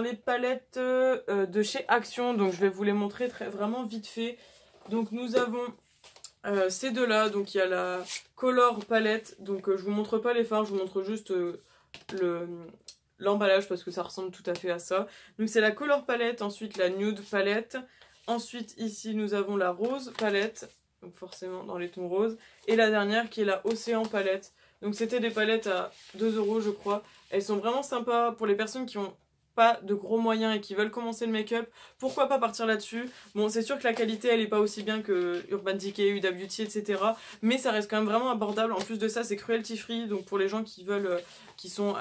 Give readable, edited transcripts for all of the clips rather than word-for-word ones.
les palettes de chez Action, donc je vais vous les montrer vraiment vite fait. Donc nous avons ces deux-là, donc il y a la Color palette, donc je vous montre pas les fards, je vous montre juste l'emballage parce que ça ressemble tout à fait à ça. Donc c'est la Color palette, ensuite la Nude palette, ensuite ici nous avons la Rose palette, donc forcément dans les tons roses, et la dernière qui est la Océan palette. Donc c'était des palettes à 2 € je crois. Elles sont vraiment sympas pour les personnes qui ont pas de gros moyens et qui veulent commencer le make-up. Pourquoi pas partir là-dessus? Bon, c'est sûr que la qualité elle est pas aussi bien que Urban Decay, Huda Beauty, etc. Mais ça reste quand même vraiment abordable. En plus de ça, c'est cruelty free. Donc pour les gens qui veulent, qui font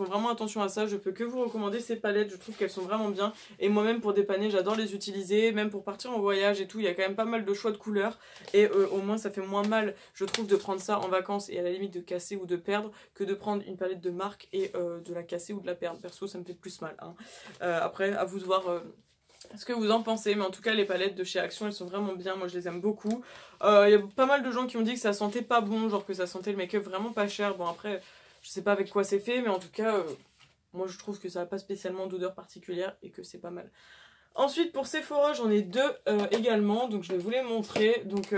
vraiment attention à ça, je peux que vous recommander ces palettes. Je trouve qu'elles sont vraiment bien. Et moi-même pour dépanner, j'adore les utiliser. Même pour partir en voyage et tout, il y a quand même pas mal de choix de couleurs. Et au moins ça fait moins mal, je trouve, de prendre ça en vacances et à la limite de casser ou de perdre que de prendre une palette de marque et de la casser ou de la perdre. Perso, ça me fait plus mal. Hein. Après, à vous de voir ce que vous en pensez. Mais en tout cas, les palettes de chez Action, elles sont vraiment bien. Moi, je les aime beaucoup. Il y a pas mal de gens qui ont dit que ça sentait pas bon, genre que ça sentait le make-up vraiment pas cher. Bon, après, je sais pas avec quoi c'est fait, mais en tout cas, moi, je trouve que ça n'a pas spécialement d'odeur particulière et que c'est pas mal. Ensuite pour Sephora j'en ai deux également, donc je vais vous les montrer. Donc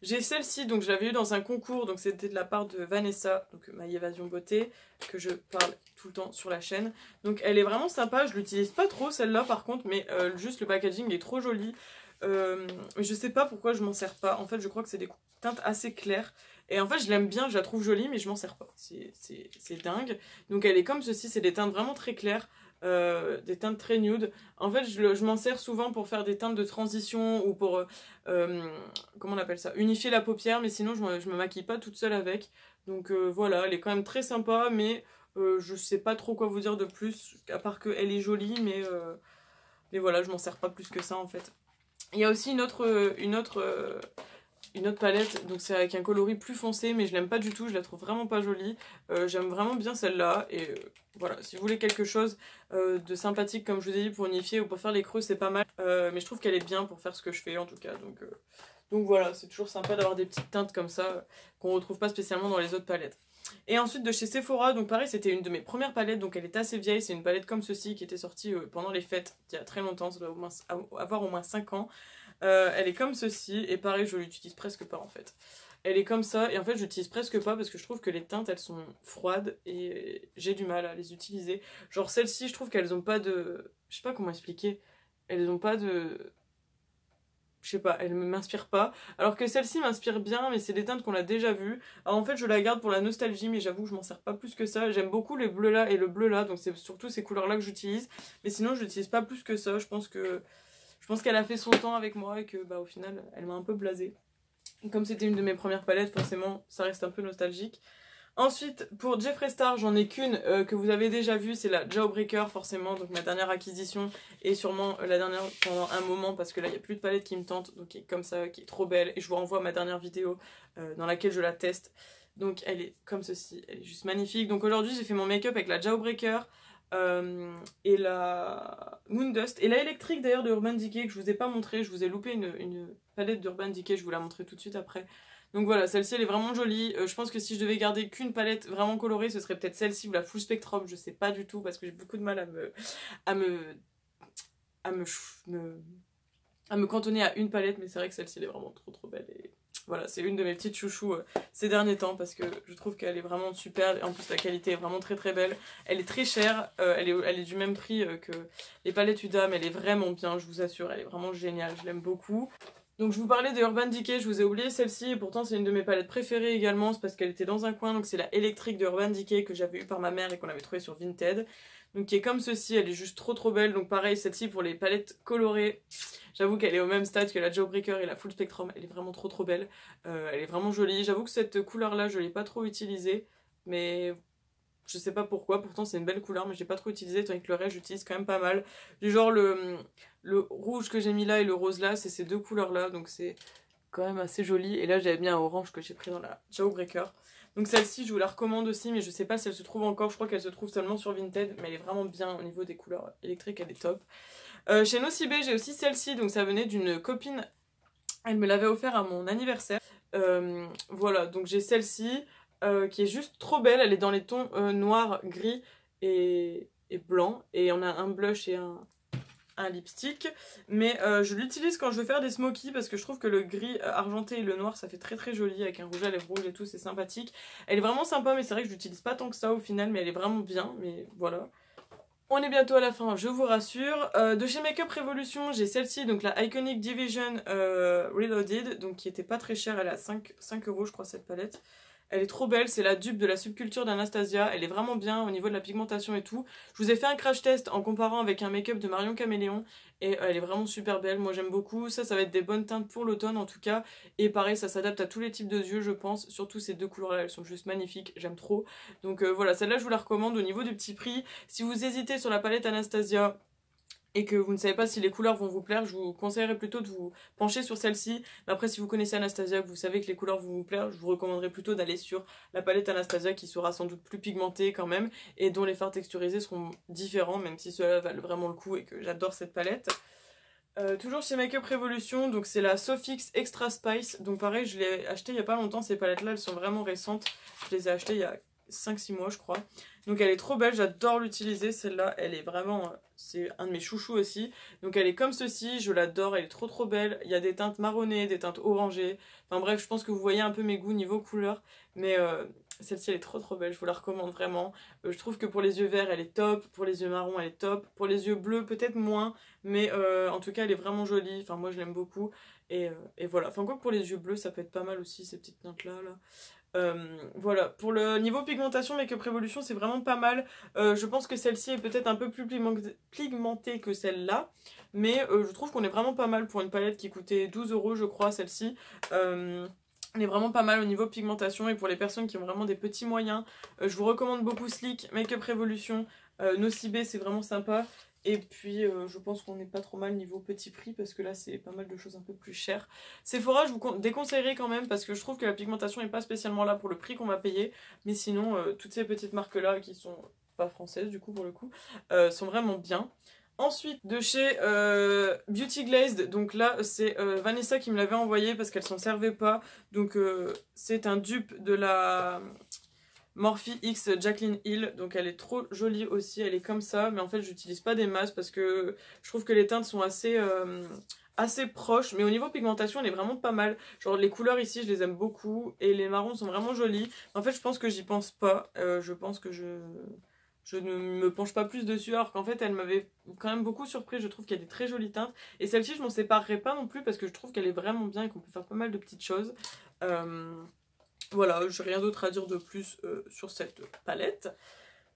j'ai celle-ci, donc je l'avais eu dans un concours, donc c'était de la part de Vanessa, donc My Évasion Beauté, que je parle tout le temps sur la chaîne. Donc elle est vraiment sympa, je l'utilise pas trop celle-là par contre, mais juste le packaging est trop joli. Je sais pas pourquoi je m'en sers pas, en fait je crois que c'est des teintes assez claires. Et en fait je l'aime bien, je la trouve jolie mais je m'en sers pas, c'est dingue. Donc elle est comme ceci, c'est des teintes vraiment très claires. Des teintes très nude. En fait je m'en sers souvent pour faire des teintes de transition ou pour comment on appelle ça, unifier la paupière, mais sinon je me maquille pas toute seule avec. Donc voilà, elle est quand même très sympa, mais je sais pas trop quoi vous dire de plus à part qu'elle est jolie, mais voilà, je m'en sers pas plus que ça en fait. Il y a aussi une autre palette, donc c'est avec un coloris plus foncé, mais je l'aime pas du tout, je la trouve vraiment pas jolie. J'aime vraiment bien celle-là, et voilà, si vous voulez quelque chose de sympathique, comme je vous ai dit, pour unifier ou pour faire les creux, c'est pas mal. Mais je trouve qu'elle est bien pour faire ce que je fais, en tout cas. Donc voilà, c'est toujours sympa d'avoir des petites teintes comme ça, qu'on retrouve pas spécialement dans les autres palettes. Et ensuite de chez Sephora, donc pareil, c'était une de mes premières palettes, donc elle est assez vieille, c'est une palette comme ceci, qui était sortie pendant les fêtes, il y a très longtemps, ça doit avoir au moins 5 ans. Elle est comme ceci, et pareil je l'utilise presque pas en fait. Elle est comme ça, et en fait je l'utilise presque pas parce que je trouve que les teintes elles sont froides et j'ai du mal à les utiliser. Genre celles-ci je trouve qu'elles ont pas de... Je sais pas comment expliquer. Elles ont pas de... Je sais pas, elles ne m'inspirent pas. Alors que celle-ci m'inspire bien, mais c'est des teintes qu'on a déjà vues. Alors en fait je la garde pour la nostalgie, mais j'avoue que je m'en sers pas plus que ça. J'aime beaucoup les bleus là et le bleu là, donc c'est surtout ces couleurs là que j'utilise. Mais sinon je l'utilise pas plus que ça, je pense qu'elle a fait son temps avec moi et que bah au final elle m'a un peu blasée. Comme c'était une de mes premières palettes, forcément ça reste un peu nostalgique. Ensuite pour Jeffree Star j'en ai qu'une que vous avez déjà vue, c'est la Jawbreaker forcément, donc ma dernière acquisition et sûrement la dernière pendant un moment parce que là il n'y a plus de palette qui me tente, donc qui est comme ça, qui est trop belle, et je vous renvoie ma dernière vidéo dans laquelle je la teste. Donc elle est comme ceci, elle est juste magnifique. Donc aujourd'hui j'ai fait mon make-up avec la Jawbreaker, et la Moondust et la électrique d'ailleurs de Urban Decay que je vous ai pas montré. Je vous ai loupé une palette d'Urban Decay, je vous la montrerai tout de suite après. Donc voilà, celle-ci elle est vraiment jolie. Je pense que si je devais garder qu'une palette vraiment colorée, ce serait peut-être celle-ci ou la Full Spectrum, je sais pas du tout parce que j'ai beaucoup de mal à me cantonner à une palette, mais c'est vrai que celle-ci elle est vraiment trop belle. Et voilà, c'est une de mes petites chouchous ces derniers temps parce que je trouve qu'elle est vraiment super. Et en plus la qualité est vraiment très belle. Elle est très chère, elle est du même prix que les palettes Huda, mais elle est vraiment bien, je vous assure, elle est vraiment géniale, je l'aime beaucoup. Donc je vous parlais de Urban Decay, je vous ai oublié celle-ci, et pourtant c'est une de mes palettes préférées également, c'est parce qu'elle était dans un coin. Donc c'est la électrique de Urban Decay que j'avais eue par ma mère et qu'on avait trouvée sur Vinted. Donc qui est comme ceci, elle est juste trop belle. Donc pareil, celle-ci pour les palettes colorées, j'avoue qu'elle est au même stade que la Jawbreaker et la Full Spectrum, elle est vraiment trop belle. Elle est vraiment jolie, j'avoue que cette couleur là je l'ai pas trop utilisée, mais je sais pas pourquoi, pourtant c'est une belle couleur, mais j'ai pas trop utilisé, tandis que le reste j'utilise quand même pas mal. Du genre le rouge que j'ai mis là et le rose là, c'est ces deux couleurs là, donc c'est quand même assez joli. Et là j'avais mis un orange que j'ai pris dans la Jawbreaker. Donc celle-ci je vous la recommande aussi, mais je sais pas si elle se trouve encore, je crois qu'elle se trouve seulement sur Vinted, mais elle est vraiment bien au niveau des couleurs électriques, elle est top. Chez Nocibé j'ai aussi celle-ci, donc ça venait d'une copine, elle me l'avait offert à mon anniversaire. Voilà, donc j'ai celle-ci qui est juste trop belle, elle est dans les tons noir, gris et et blanc. Et on a un blush et un lipstick. Mais je l'utilise quand je veux faire des smokies parce que je trouve que le gris argenté et le noir ça fait très très joli avec un rouge à lèvres rouge et tout, c'est sympathique. Elle est vraiment sympa mais c'est vrai que je l'utilise pas tant que ça au final, mais elle est vraiment bien, mais voilà. On est bientôt à la fin, je vous rassure. De chez Makeup Revolution, j'ai celle-ci, donc la Iconic Division Reloaded, donc qui était pas très chère, elle est à 5 € je crois cette palette. Elle est trop belle, c'est la dupe de la subculture d'Anastasia, elle est vraiment bien au niveau de la pigmentation et tout. Je vous ai fait un crash test en comparant avec un make-up de Marion Caméléon et elle est vraiment super belle, moi j'aime beaucoup. Ça va être des bonnes teintes pour l'automne en tout cas. Et pareil, ça s'adapte à tous les types de yeux je pense, surtout ces deux couleurs là, elles sont juste magnifiques, j'aime trop. Donc voilà, celle-là je vous la recommande au niveau du petit prix. Si vous hésitez sur la palette Anastasia et que vous ne savez pas si les couleurs vont vous plaire, je vous conseillerais plutôt de vous pencher sur celle-ci. Mais après, si vous connaissez Anastasia, que vous savez que les couleurs vont vous plaire, je vous recommanderais plutôt d'aller sur la palette Anastasia qui sera sans doute plus pigmentée quand même et dont les fards texturisés seront différents, même si cela valent vraiment le coup et que j'adore cette palette. Toujours chez Makeup Revolution, donc c'est la Sofix Extra Spice. Donc pareil, je l'ai acheté il y a pas longtemps, ces palettes-là, elles sont vraiment récentes. Je les ai achetées il y a 5-6 mois je crois. Donc elle est trop belle, j'adore l'utiliser celle-là, elle est vraiment, c'est un de mes chouchous aussi. Donc elle est comme ceci, je l'adore, elle est trop trop belle. Il y a des teintes marronnées, des teintes orangées. Enfin bref, je pense que vous voyez un peu mes goûts niveau couleur. Mais celle-ci elle est trop trop belle, je vous la recommande vraiment. Je trouve que pour les yeux verts elle est top, pour les yeux marrons elle est top. Pour les yeux bleus peut-être moins, mais en tout cas elle est vraiment jolie. Enfin moi je l'aime beaucoup. Et voilà, enfin quoi que pour les yeux bleus ça peut être pas mal aussi ces petites teintes là. Voilà, pour le niveau pigmentation, Makeup Revolution c'est vraiment pas mal. Je pense que celle-ci est peut-être un peu plus pigmentée que celle-là, mais je trouve qu'on est vraiment pas mal pour une palette qui coûtait 12 € je crois, celle-ci. Elle est vraiment pas mal au niveau pigmentation et pour les personnes qui ont vraiment des petits moyens, je vous recommande beaucoup Sleek, Makeup Revolution, Nocibé c'est vraiment sympa. Et puis je pense qu'on n'est pas trop mal niveau petit prix parce que là c'est pas mal de choses un peu plus chères. Sephora je vous déconseillerais quand même parce que je trouve que la pigmentation n'est pas spécialement là pour le prix qu'on va payer. Mais sinon toutes ces petites marques là qui sont pas françaises du coup pour le coup sont vraiment bien. Ensuite de chez Beauty Glazed, donc là c'est Vanessa qui me l'avait envoyé parce qu'elle s'en servait pas. Donc c'est un dupe de la Morphe X Jaclyn Hill, donc elle est trop jolie aussi, elle est comme ça, mais en fait j'utilise pas des masses parce que je trouve que les teintes sont assez proches, mais au niveau pigmentation elle est vraiment pas mal. Genre les couleurs ici je les aime beaucoup et les marrons sont vraiment jolis. En fait je pense que j'y pense pas, je pense que je ne me penche pas plus dessus alors qu'en fait elle m'avait quand même beaucoup surpris, je trouve qu'il y a des très jolies teintes. Et celle-ci je m'en séparerai pas non plus parce que je trouve qu'elle est vraiment bien et qu'on peut faire pas mal de petites choses. Voilà, j'ai rien d'autre à dire de plus sur cette palette.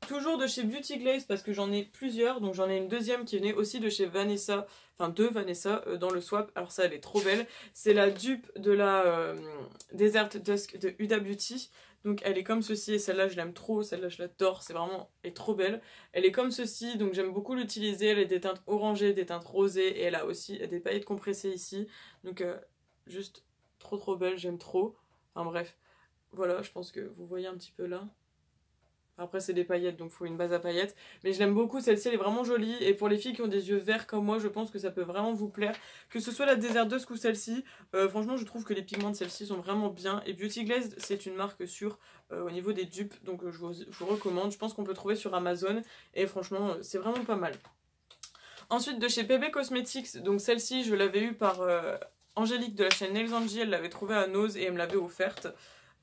Toujours de chez Beauty Glazed parce que j'en ai plusieurs, donc j'en ai une deuxième qui venait aussi de chez Vanessa, enfin de Vanessa dans le swap. Alors ça elle est trop belle, c'est la dupe de la Desert Dusk de Huda Beauty. Donc elle est comme ceci et celle-là je l'aime trop, celle-là je l'adore, c'est vraiment, elle est trop belle. Elle est comme ceci, donc j'aime beaucoup l'utiliser, elle a des teintes orangées, des teintes rosées et elle a aussi des paillettes compressées ici. Donc juste trop trop belle, j'aime trop, enfin bref. Voilà, je pense que vous voyez un petit peu là. Après c'est des paillettes donc il faut une base à paillettes. Mais je l'aime beaucoup, celle-ci elle est vraiment jolie. Et pour les filles qui ont des yeux verts comme moi, je pense que ça peut vraiment vous plaire. Que ce soit la Desert Dusk ou celle-ci, franchement je trouve que les pigments de celle-ci sont vraiment bien. Et Beauty Glazed c'est une marque sûre au niveau des dupes. Donc je vous recommande, je pense qu'on peut trouver sur Amazon. Et franchement c'est vraiment pas mal. Ensuite de chez PB Cosmetics, donc celle-ci je l'avais eue par Angélique de la chaîne Nails Angie. Elle l'avait trouvée à Nose et elle me l'avait offerte.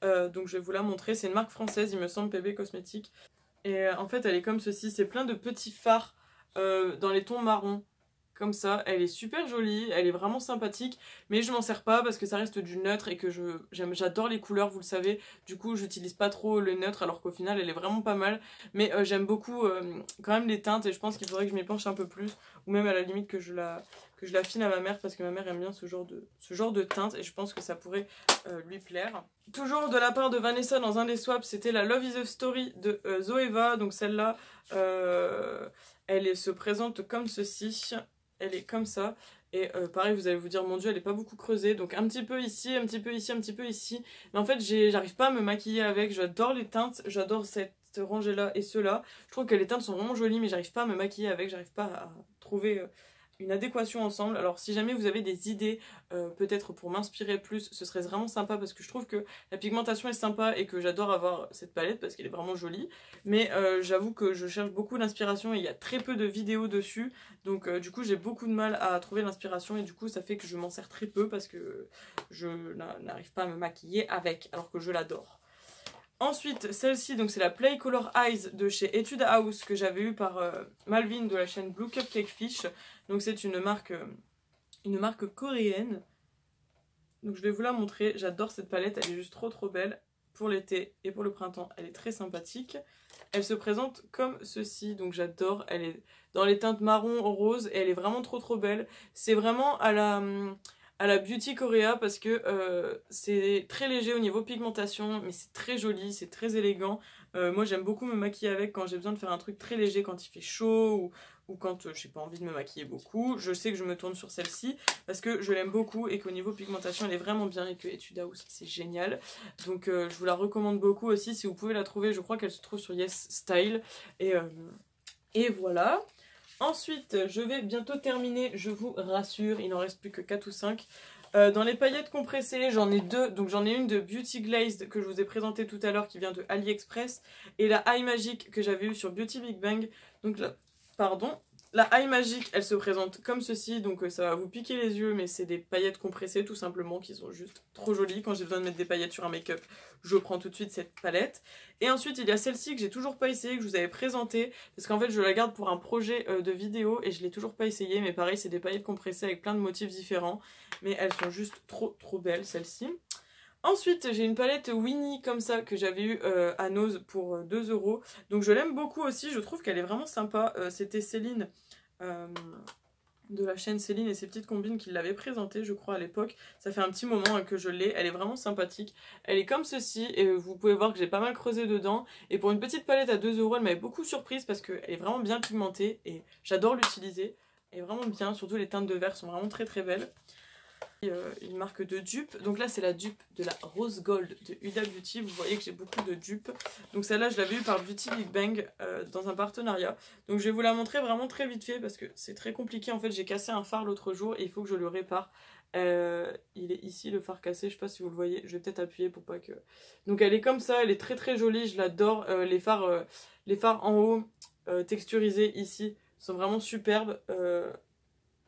Donc je vais vous la montrer, c'est une marque française il me semble, PB Cosmetics. Et en fait elle est comme ceci, c'est plein de petits fards dans les tons marrons. Comme ça, elle est super jolie, elle est vraiment sympathique, mais je m'en sers pas parce que ça reste du neutre et que j'adore les couleurs, vous le savez. Du coup j'utilise pas trop le neutre alors qu'au final elle est vraiment pas mal. Mais j'aime beaucoup quand même les teintes et je pense qu'il faudrait que je m'y penche un peu plus. Ou même à la limite que je la file à ma mère parce que ma mère aime bien ce genre de teinte et je pense que ça pourrait lui plaire. Toujours de la part de Vanessa dans un des swaps, c'était la Love is a Story de Zoeva. Donc celle-là, elle se présente comme ceci. Elle est comme ça. Et pareil, vous allez vous dire, mon dieu, elle est pas beaucoup creusée. Donc un petit peu ici, un petit peu ici, un petit peu ici. Mais en fait, j'arrive pas à me maquiller avec. J'adore les teintes, j'adore cette rangée-là et ceux-là. Je trouve que les teintes sont vraiment jolies, mais j'arrive pas à me maquiller avec. J'arrive pas à trouver une adéquation ensemble. Alors si jamais vous avez des idées peut-être pour m'inspirer plus, ce serait vraiment sympa parce que je trouve que la pigmentation est sympa et que j'adore avoir cette palette parce qu'elle est vraiment jolie. Mais j'avoue que je cherche beaucoup d'inspiration et il y a très peu de vidéos dessus. Donc du coup j'ai beaucoup de mal à trouver l'inspiration et du coup ça fait que je m'en sers très peu parce que je n'arrive pas à me maquiller avec alors que je l'adore. Ensuite, celle-ci, donc c'est la Play Color Eyes de chez Etude House que j'avais eu par Malvin de la chaîne Blue Cupcake Fish. Donc c'est une marque coréenne. Donc je vais vous la montrer. J'adore cette palette, elle est juste trop belle pour l'été et pour le printemps. Elle est très sympathique. Elle se présente comme ceci, donc j'adore. Elle est dans les teintes marron, rose et elle est vraiment trop belle. C'est vraiment à la Beauty Korea parce que c'est très léger au niveau pigmentation mais c'est très joli, c'est très élégant. Moi j'aime beaucoup me maquiller avec quand j'ai besoin de faire un truc très léger quand il fait chaud ou quand j'ai pas envie de me maquiller beaucoup. Je sais que je me tourne sur celle-ci parce que je l'aime beaucoup et qu'au niveau pigmentation elle est vraiment bien et que Etude House c'est génial. Donc je vous la recommande beaucoup aussi si vous pouvez la trouver. Je crois qu'elle se trouve sur Yes Style et voilà. Ensuite, je vais bientôt terminer, je vous rassure, il n'en reste plus que 4 ou 5. Dans les paillettes compressées, j'en ai 2. Donc j'en ai une de Beauty Glazed que je vous ai présentée tout à l'heure qui vient de AliExpress. Et la Eye Magic que j'avais eue sur Beauty Big Bang. Donc là, pardon. La Eye Magic, elle se présente comme ceci, donc ça va vous piquer les yeux, mais c'est des paillettes compressées tout simplement qui sont juste trop jolies. Quand j'ai besoin de mettre des paillettes sur un make-up, je prends tout de suite cette palette. Et ensuite, il y a celle-ci que j'ai toujours pas essayée, que je vous avais présentée, parce qu'en fait, je la garde pour un projet de vidéo et je l'ai toujours pas essayée. Mais pareil, c'est des paillettes compressées avec plein de motifs différents, mais elles sont juste trop belles, celles-ci. Ensuite, j'ai une palette Winnie comme ça que j'avais eue à Nose pour 2 €. Donc je l'aime beaucoup aussi, je trouve qu'elle est vraiment sympa. C'était Céline de la chaîne Céline et ses petites combines qui l'avait présentée je crois à l'époque. Ça fait un petit moment que je l'ai, elle est vraiment sympathique. Elle est comme ceci et vous pouvez voir que j'ai pas mal creusé dedans. Et pour une petite palette à 2 €, elle m'avait beaucoup surprise parce qu'elle est vraiment bien pigmentée et j'adore l'utiliser. Elle est vraiment bien, surtout les teintes de vert sont vraiment très belles. Une marque de dupes, donc là c'est la dupe de la Rose Gold de Huda Beauty. Vous voyez que j'ai beaucoup de dupes, donc celle-là je l'avais eu par Beauty Big Bang dans un partenariat, donc je vais vous la montrer vraiment très vite fait parce que c'est très compliqué. En fait j'ai cassé un fard l'autre jour et il faut que je le répare. Il est ici le fard cassé, je sais pas si vous le voyez, je vais peut-être appuyer pour pas que... Donc elle est comme ça, elle est très jolie, je l'adore. Les fards en haut texturisés ici sont vraiment superbes.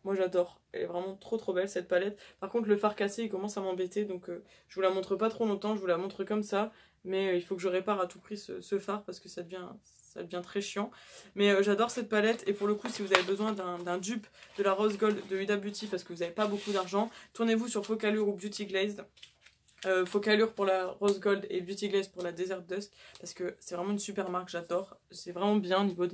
Moi j'adore, elle est vraiment trop belle cette palette. Par contre le fard cassé il commence à m'embêter, donc je vous la montre pas trop longtemps, je vous la montre comme ça. Mais il faut que je répare à tout prix ce fard parce que ça devient très chiant. Mais j'adore cette palette et pour le coup si vous avez besoin d'un dupe de la Rose Gold de Huda Beauty parce que vous n'avez pas beaucoup d'argent, tournez-vous sur Focallure ou Beauty Glazed. Focallure pour la Rose Gold et Beauty Glazed pour la Desert Dusk parce que c'est vraiment une super marque, j'adore. C'est vraiment bien au niveau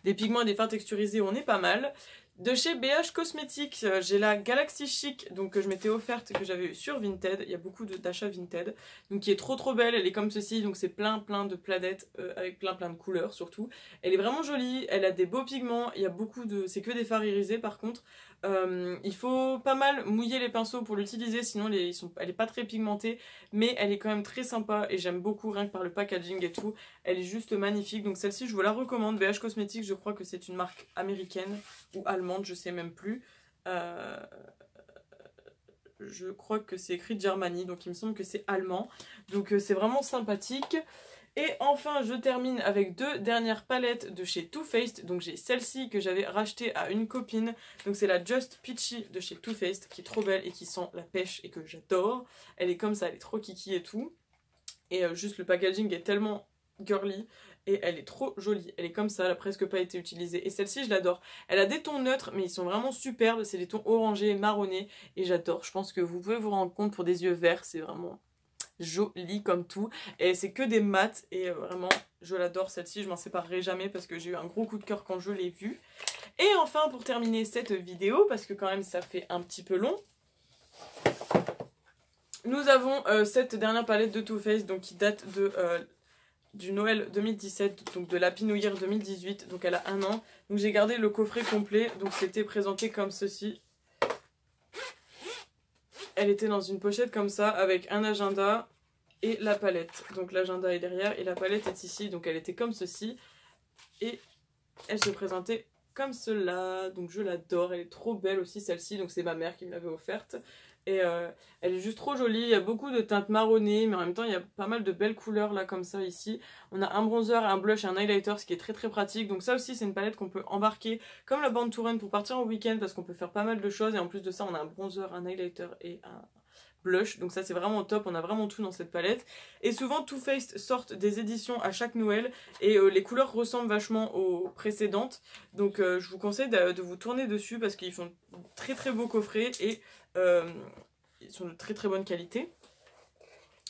des pigments et des fards texturisés, on est pas mal. De chez BH Cosmetics, j'ai la Galaxy Chic donc, que je m'étais offerte, que j'avais eu sur Vinted. Il y a beaucoup d'achats Vinted. Donc qui est trop belle, elle est comme ceci. Donc c'est plein de planètes avec plein de couleurs surtout. Elle est vraiment jolie, elle a des beaux pigments. Il y a beaucoup de... C'est que des fards irisés par contre. Il faut pas mal mouiller les pinceaux pour l'utiliser, sinon elle est pas très pigmentée. Mais elle est quand même très sympa et j'aime beaucoup rien que par le packaging et tout. Elle est juste magnifique. Donc celle-ci je vous la recommande. BH Cosmetics, je crois que c'est une marque américaine ou allemande, je sais même plus. Je crois que c'est écrit Germany, donc il me semble que c'est allemand. Donc c'est vraiment sympathique. Et enfin je termine avec 2 dernières palettes de chez Too Faced. Donc j'ai celle-ci que j'avais rachetée à une copine. Donc c'est la Just Peachy de chez Too Faced qui est trop belle et qui sent la pêche et que j'adore. Elle est comme ça, elle est trop kiki et tout. Et juste le packaging est tellement girly. Et elle est trop jolie, elle est comme ça, elle a presque pas été utilisée. Et celle-ci je l'adore. Elle a des tons neutres mais ils sont vraiment superbes, c'est des tons orangés, marronnés. Et j'adore, je pense que vous pouvez vous rendre compte pour des yeux verts, c'est vraiment joli comme tout. Et c'est que des mats et vraiment je l'adore celle-ci, je m'en séparerai jamais parce que j'ai eu un gros coup de cœur quand je l'ai vue. Et enfin pour terminer cette vidéo, parce que quand même ça fait un petit peu long, nous avons cette dernière palette de Too Faced donc qui date de... du Noël 2017, donc de l'Happy New Year 2018, donc elle a 1 an. Donc j'ai gardé le coffret complet, donc c'était présenté comme ceci. Elle était dans une pochette comme ça, avec un agenda et la palette. Donc l'agenda est derrière et la palette est ici, donc elle était comme ceci. Et elle se présentait comme cela. Donc je l'adore, elle est trop belle aussi celle-ci, donc c'est ma mère qui me l'avait offerte. Et elle est juste trop jolie, il y a beaucoup de teintes marronnées, mais en même temps il y a pas mal de belles couleurs là comme ça ici. On a un bronzer, un blush et un highlighter, ce qui est très très pratique. Donc ça aussi c'est une palette qu'on peut embarquer comme la Born to Run pour partir en week-end, parce qu'on peut faire pas mal de choses. Et en plus de ça on a un bronzer, un highlighter et un blush, donc ça c'est vraiment top, on a vraiment tout dans cette palette. Et souvent Too Faced sortent des éditions à chaque Noël, et les couleurs ressemblent vachement aux précédentes, donc je vous conseille de vous tourner dessus parce qu'ils font très très beaux coffrets et ils sont de très très bonne qualité.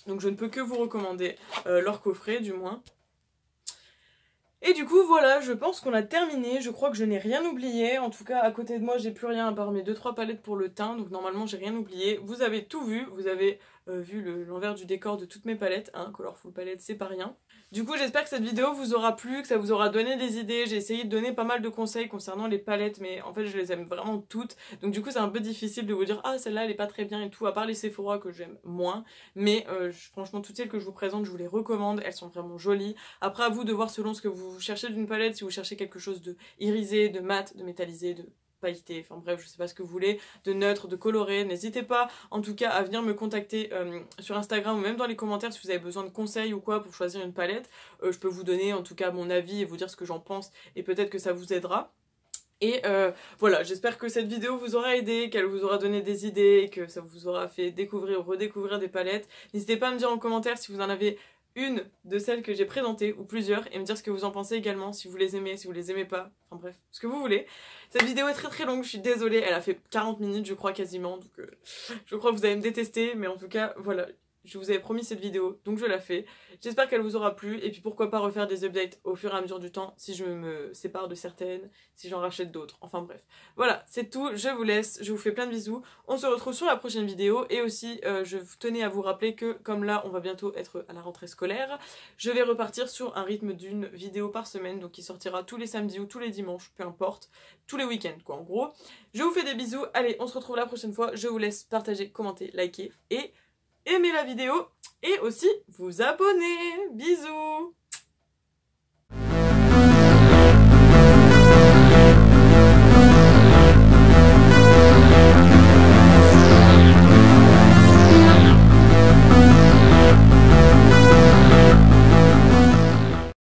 Donc je ne peux que vous recommander leur coffret du moins. Et du coup voilà, je pense qu'on a terminé, je crois que je n'ai rien oublié, en tout cas à côté de moi j'ai plus rien à part mes 2-3 palettes pour le teint, donc normalement j'ai rien oublié. Vous avez tout vu, vous avez vu l'envers du décor de toutes mes palettes, hein, Colorful Palette c'est pas rien. Du coup j'espère que cette vidéo vous aura plu, que ça vous aura donné des idées. J'ai essayé de donner pas mal de conseils concernant les palettes, mais en fait je les aime vraiment toutes, donc du coup c'est un peu difficile de vous dire ah celle-là elle est pas très bien et tout, à part les Sephora que j'aime moins, mais franchement toutes celles que je vous présente je vous les recommande, elles sont vraiment jolies. Après à vous de voir selon ce que vous cherchez d'une palette, si vous cherchez quelque chose de irisé, de mat, de métallisé, de pailleté, enfin bref je sais pas ce que vous voulez, de neutre, de coloré, n'hésitez pas en tout cas à venir me contacter sur Instagram ou même dans les commentaires si vous avez besoin de conseils ou quoi pour choisir une palette. Je peux vous donner en tout cas mon avis et vous dire ce que j'en pense et peut-être que ça vous aidera. Et voilà, j'espère que cette vidéo vous aura aidé, qu'elle vous aura donné des idées, que ça vous aura fait découvrir ou redécouvrir des palettes. N'hésitez pas à me dire en commentaire si vous en avez une de celles que j'ai présentées ou plusieurs et me dire ce que vous en pensez également, si vous les aimez, si vous les aimez pas, enfin bref, ce que vous voulez. Cette vidéo est très très longue, je suis désolée, elle a fait 40 minutes je crois quasiment, donc je crois que vous allez me détester, mais en tout cas voilà. Je vous avais promis cette vidéo, donc je la fais. J'espère qu'elle vous aura plu, et puis pourquoi pas refaire des updates au fur et à mesure du temps, si je me sépare de certaines, si j'en rachète d'autres, enfin bref. Voilà, c'est tout, je vous laisse, je vous fais plein de bisous. On se retrouve sur la prochaine vidéo, et aussi, je tenais à vous rappeler que, comme là, on va bientôt être à la rentrée scolaire, je vais repartir sur un rythme d'une vidéo par semaine, donc qui sortira tous les samedis ou tous les dimanches, peu importe, tous les week-ends quoi, en gros. Je vous fais des bisous, allez, on se retrouve la prochaine fois, je vous laisse partager, commenter, liker, et aimer la vidéo et aussi vous abonner. Bisous!